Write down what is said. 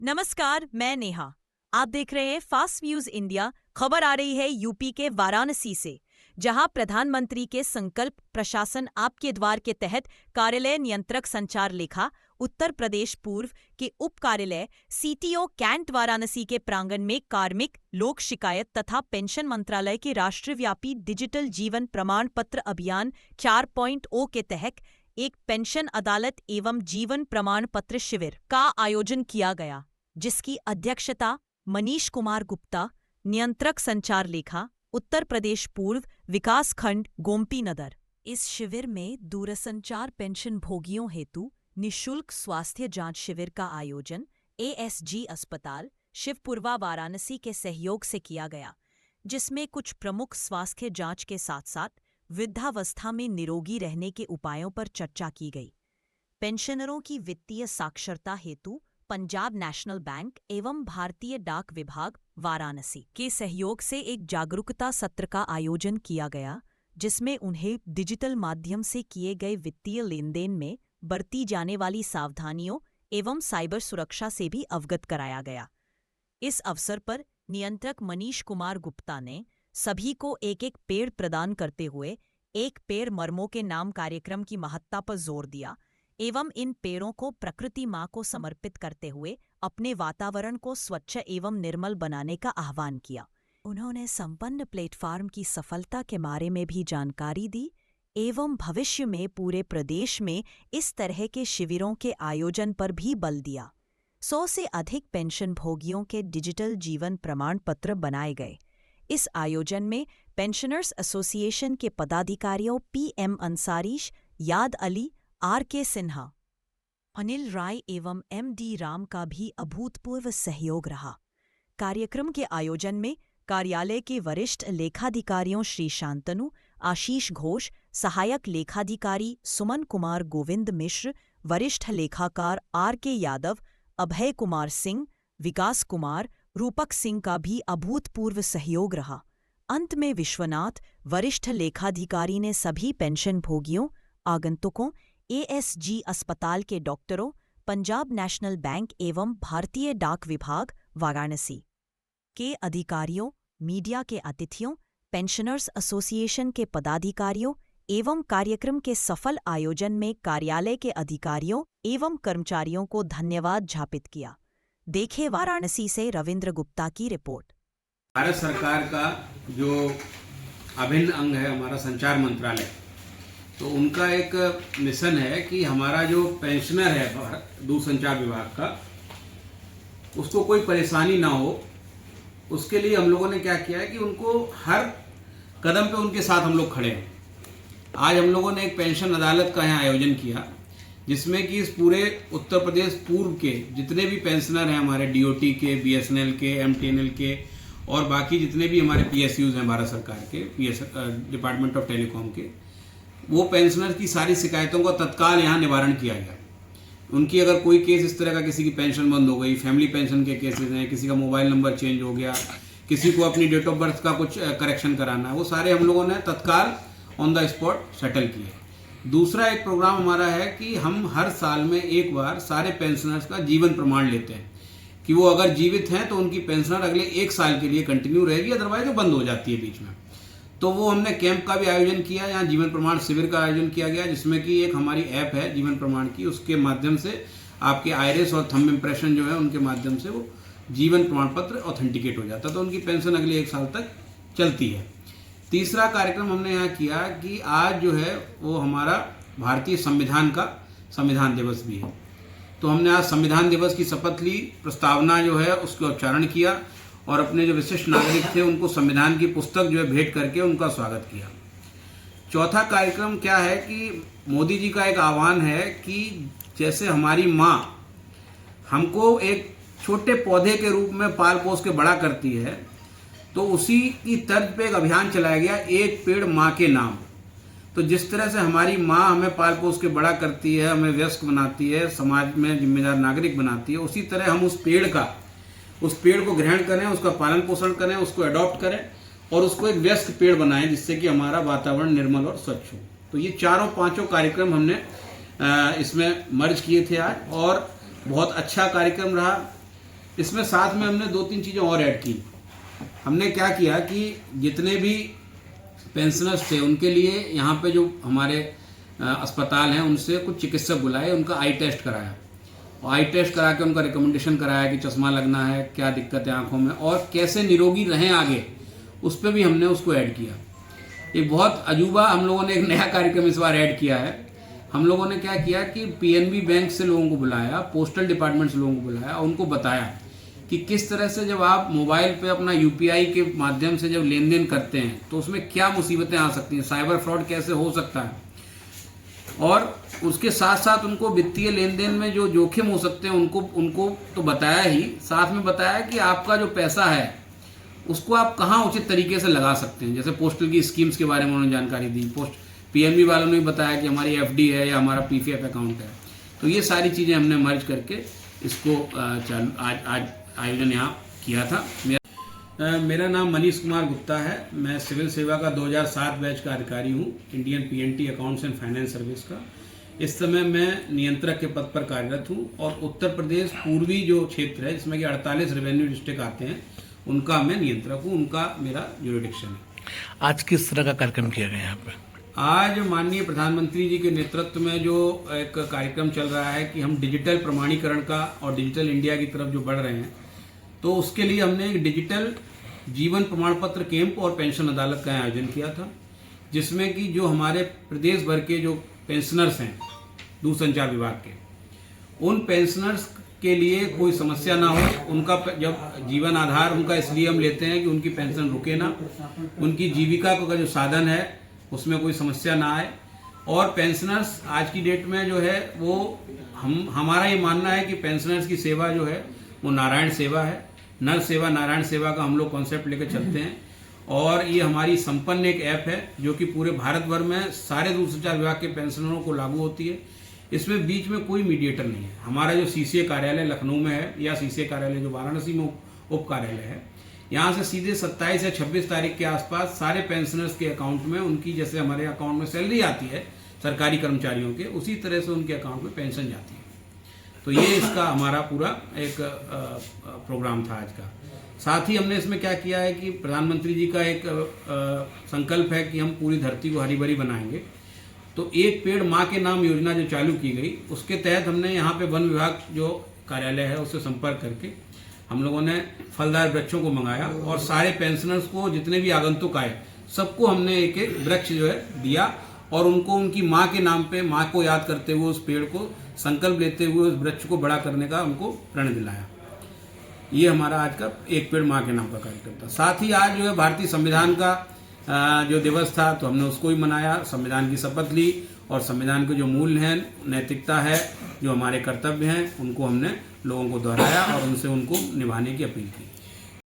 नमस्कार, मैं नेहा। आप देख रहे हैं फास्ट न्यूज इंडिया। खबर आ रही है यूपी के वाराणसी से, जहां प्रधानमंत्री के संकल्प प्रशासन आपके द्वार के तहत कार्यालय नियंत्रक संचार लेखा उत्तर प्रदेश पूर्व के उप कार्यालय सीटीओ कैंट वाराणसी के प्रांगण में कार्मिक लोक शिकायत तथा पेंशन मंत्रालय के राष्ट्रव्यापी डिजिटल जीवन प्रमाण पत्र अभियान 4.0 के तहत एक पेंशन अदालत एवं जीवन प्रमाण पत्र शिविर का आयोजन किया गया, जिसकी अध्यक्षता मनीष कुमार गुप्ता, नियंत्रक संचार लेखा उत्तर प्रदेश पूर्व विकास खंड गोमती नगर। इस शिविर में दूरसंचार पेंशन भोगियों हेतु निःशुल्क स्वास्थ्य जांच शिविर का आयोजन एएसजी अस्पताल शिवपुरवा वाराणसी के सहयोग से किया गया, जिसमें कुछ प्रमुख स्वास्थ्य जांच के साथ साथ वृद्धावस्था में निरोगी रहने के उपायों पर चर्चा की गई। पेंशनरों की वित्तीय साक्षरता हेतु पंजाब नेशनल बैंक एवं भारतीय डाक विभाग वाराणसी के सहयोग से एक जागरूकता सत्र का आयोजन किया गया, जिसमें उन्हें डिजिटल माध्यम से किए गए वित्तीय लेनदेन में बरती जाने वाली सावधानियों एवं साइबर सुरक्षा से भी अवगत कराया गया। इस अवसर पर नियंत्रक मनीष कुमार गुप्ता ने सभी को एक एक पेड़ प्रदान करते हुए एक पेड़ मर्मों के नाम कार्यक्रम की महत्ता पर जोर दिया एवं इन पेड़ों को प्रकृति माँ को समर्पित करते हुए अपने वातावरण को स्वच्छ एवं निर्मल बनाने का आह्वान किया। उन्होंने संपन्न प्लेटफॉर्म की सफलता के बारे में भी जानकारी दी एवं भविष्य में पूरे प्रदेश में इस तरह के शिविरों के आयोजन पर भी बल दिया। 100 से अधिक पेंशन भोगियों के डिजिटल जीवन प्रमाण पत्र बनाए गए। इस आयोजन में पेंशनर्स एसोसिएशन के पदाधिकारियों पीएम अंसारीश, याद अली, आर.के. सिन्हा, अनिल राय एवं एम.डी. राम का भी अभूतपूर्व सहयोग रहा। कार्यक्रम के आयोजन में कार्यालय के वरिष्ठ लेखाधिकारियों श्री शांतनु, आशीष घोष, सहायक लेखाधिकारी सुमन कुमार गोविंद मिश्र, वरिष्ठ लेखाकार आर.के. यादव, अभय कुमार सिंह, विकास कुमार, रूपक सिंह का भी अभूतपूर्व सहयोग रहा। अंत में विश्वनाथ, वरिष्ठ लेखाधिकारी ने सभी पेंशन भोगियों, आगंतुकों, एएसजी अस्पताल के डॉक्टरों, पंजाब नेशनल बैंक एवं भारतीय डाक विभाग वाराणसी के अधिकारियों, मीडिया के अतिथियों, पेंशनर्स एसोसिएशन के पदाधिकारियों एवं कार्यक्रम के सफल आयोजन में कार्यालय के अधिकारियों एवं कर्मचारियों को धन्यवाद ज्ञापित किया। देखे वाराणसी से रविंद्र गुप्ता की रिपोर्ट। भारत सरकार का जो अभिन्न अंग है हमारा संचार मंत्रालय, तो उनका एक मिशन है कि हमारा जो पेंशनर है दूरसंचार विभाग का, उसको कोई परेशानी ना हो। उसके लिए हम लोगों ने क्या किया है कि उनको हर कदम पे उनके साथ हम लोग खड़े हैं। आज हम लोगों ने एक पेंशन अदालत का यहाँ आयोजन किया, जिसमें कि इस पूरे उत्तर प्रदेश पूर्व के जितने भी पेंशनर हैं हमारे डीओटी के, बीएसएनएल के, एमटीएनएल के और बाकी जितने भी हमारे पीएसयूज हैं भारत सरकार के, डिपार्टमेंट ऑफ टेलीकॉम के, वो पेंशनर की सारी शिकायतों का तत्काल यहाँ निवारण किया गया। उनकी अगर कोई केस इस तरह का, किसी की पेंशन बंद हो गई, फैमिली पेंशन के केसेस हैं, किसी का मोबाइल नंबर चेंज हो गया, किसी को अपनी डेट ऑफ बर्थ का कुछ करेक्शन कराना है, वो सारे हम लोगों ने तत्काल ऑन द स्पॉट सेटल किए। दूसरा एक प्रोग्राम हमारा है कि हम हर साल में एक बार सारे पेंशनर्स का जीवन प्रमाण लेते हैं कि वो अगर जीवित हैं तो उनकी पेंशनर अगले 1 साल के लिए कंटिन्यू रहेगी, अदरवाइज वो बंद हो जाती है बीच में। तो वो हमने कैंप का भी आयोजन किया, यहाँ जीवन प्रमाण शिविर का आयोजन किया गया, जिसमें कि एक हमारी ऐप है जीवन प्रमाण की, उसके माध्यम से आपके आइरिस और थंब इम्प्रेशन जो है उनके माध्यम से वो जीवन प्रमाण पत्र ऑथेंटिकेट हो जाता है, तो उनकी पेंशन अगले 1 साल तक चलती है। तीसरा कार्यक्रम हमने यहाँ किया कि आज जो है वो हमारा भारतीय संविधान का संविधान दिवस भी है, तो हमने आज संविधान दिवस की शपथ ली, प्रस्तावना जो है उसका उच्चारण किया और अपने जो विशिष्ट नागरिक थे उनको संविधान की पुस्तक जो है भेंट करके उनका स्वागत किया। चौथा कार्यक्रम क्या है कि मोदी जी का एक आह्वान है कि जैसे हमारी माँ हमको एक छोटे पौधे के रूप में पाल पोस के बड़ा करती है, तो उसी की तर्ज पे एक अभियान चलाया गया, एक पेड़ माँ के नाम। तो जिस तरह से हमारी माँ हमें पाल पोस के बड़ा करती है, हमें वयस्क बनाती है, समाज में जिम्मेदार नागरिक बनाती है, उसी तरह हम उस पेड़ को ग्रहण करें, उसका पालन पोषण करें, उसको अडॉप्ट करें और उसको एक व्यस्क पेड़ बनाएं, जिससे कि हमारा वातावरण निर्मल और स्वच्छ हो। तो ये 4-5 कार्यक्रम हमने इसमें मर्ज किए थे आज, और बहुत अच्छा कार्यक्रम रहा। इसमें साथ में हमने 2-3 चीज़ें और ऐड की। हमने क्या किया कि जितने भी पेंशनर्स थे उनके लिए यहाँ पे जो हमारे अस्पताल हैं उनसे कुछ चिकित्सक बुलाए, उनका आई टेस्ट कराया और आई टेस्ट करा के उनका रिकमेंडेशन कराया कि चश्मा लगना है, क्या दिक्कत है आंखों में और कैसे निरोगी रहें आगे, उस पर भी हमने उसको ऐड किया। एक बहुत अजूबा हम लोगों ने एक नया कार्यक्रम इस बार ऐड किया है। हम लोगों ने क्या किया कि पीएनबी बैंक से लोगों को बुलाया, पोस्टल डिपार्टमेंट से लोगों को बुलाया और उनको बताया कि किस तरह से जब आप मोबाइल पे अपना यूपीआई के माध्यम से जब लेन देन करते हैं तो उसमें क्या मुसीबतें आ सकती हैं, साइबर फ्रॉड कैसे हो सकता है और उसके साथ साथ उनको वित्तीय लेन देन में जो जोखिम हो सकते हैं उनको तो बताया ही, साथ में बताया कि आपका जो पैसा है उसको आप कहाँ उचित तरीके से लगा सकते हैं। जैसे पोस्टल की स्कीम्स के बारे में उन्होंने जानकारी दी, पीएनबी वालों ने भी बताया कि हमारी एफडी है या हमारा पीपीएफ अकाउंट है। तो ये सारी चीज़ें हमने मर्ज करके इसको आज आयोजन यहाँ किया था। मेरा नाम मनीष कुमार गुप्ता है। मैं सिविल सेवा का 2007 बैच का अधिकारी हूँ, Indian PNT accounts and finance service का। इस समय मैं नियंत्रक के पद पर कार्यरत हूँ और उत्तर प्रदेश पूर्वी जो क्षेत्र है जिसमें कि 48 रेवेन्यू डिस्ट्रिक्ट आते हैं उनका मैं नियंत्रक हूँ, उनका मेरा ज्यूरिडिक्शन है। आज किस तरह का कार्यक्रम किया गया यहाँ पे? आज माननीय प्रधानमंत्री जी के नेतृत्व में जो एक कार्यक्रम चल रहा है कि हम डिजिटल प्रमाणीकरण का और डिजिटल इंडिया की तरफ जो बढ़ रहे हैं, तो उसके लिए हमने एक डिजिटल जीवन प्रमाण पत्र कैंप और पेंशन अदालत का आयोजन किया था, जिसमें कि जो हमारे प्रदेश भर के जो पेंशनर्स हैं दूरसंचार विभाग के, उन पेंशनर्स के लिए कोई समस्या ना हो। उनका जब जीवन आधार उनका इसलिए हम लेते हैं कि उनकी पेंशन रुके ना, उनकी जीविका का जो साधन है उसमें कोई समस्या ना आए। और पेंशनर्स आज की डेट में जो है वो हमारा ये मानना है कि पेंशनर्स की सेवा जो है वो नारायण सेवा है, नर सेवा नारायण सेवा का हम लोग कॉन्सेप्ट लेकर चलते हैं। और ये हमारी संपन्न एक ऐप है जो कि पूरे भारत भर में सारे दूरसंचार विभाग के पेंशनरों को लागू होती है। इसमें बीच में कोई मीडिएटर नहीं है। हमारा जो सीसीए कार्यालय लखनऊ में है या सीसीए कार्यालय जो वाराणसी में उप कार्यालय है, यहाँ से सीधे 27 या 26 तारीख के आसपास सारे पेंशनर्स के अकाउंट में उनकी, जैसे हमारे अकाउंट में सैलरी आती है सरकारी कर्मचारियों के, उसी तरह से उनके अकाउंट में पेंशन जाती है। तो ये इसका हमारा पूरा एक प्रोग्राम था आज का। साथ ही हमने इसमें क्या किया है कि प्रधानमंत्री जी का एक संकल्प है कि हम पूरी धरती को हरी भरी बनाएंगे। तो एक पेड़ माँ के नाम योजना जो चालू की गई, उसके तहत हमने यहाँ पे वन विभाग जो कार्यालय है उससे संपर्क करके हम लोगों ने फलदार वृक्षों को मंगाया और सारे पेंशनर्स को, जितने भी आगंतुक आए, सबको हमने एक एक वृक्ष जो है दिया और उनको उनकी माँ के नाम पे, माँ को याद करते हुए उस पेड़ को संकल्प लेते हुए उस वृक्ष को बड़ा करने का हमको प्रण दिलाया। ये हमारा आज का एक पेड़ माँ के नाम का कार्यक्रम था। साथ ही आज जो है भारतीय संविधान का जो दिवस था, तो हमने उसको भी मनाया, संविधान की शपथ ली और संविधान के जो मूल्य हैं, नैतिकता है, जो हमारे कर्तव्य हैं, उनको हमने लोगों को दोहराया और उनसे उनको निभाने की अपील की।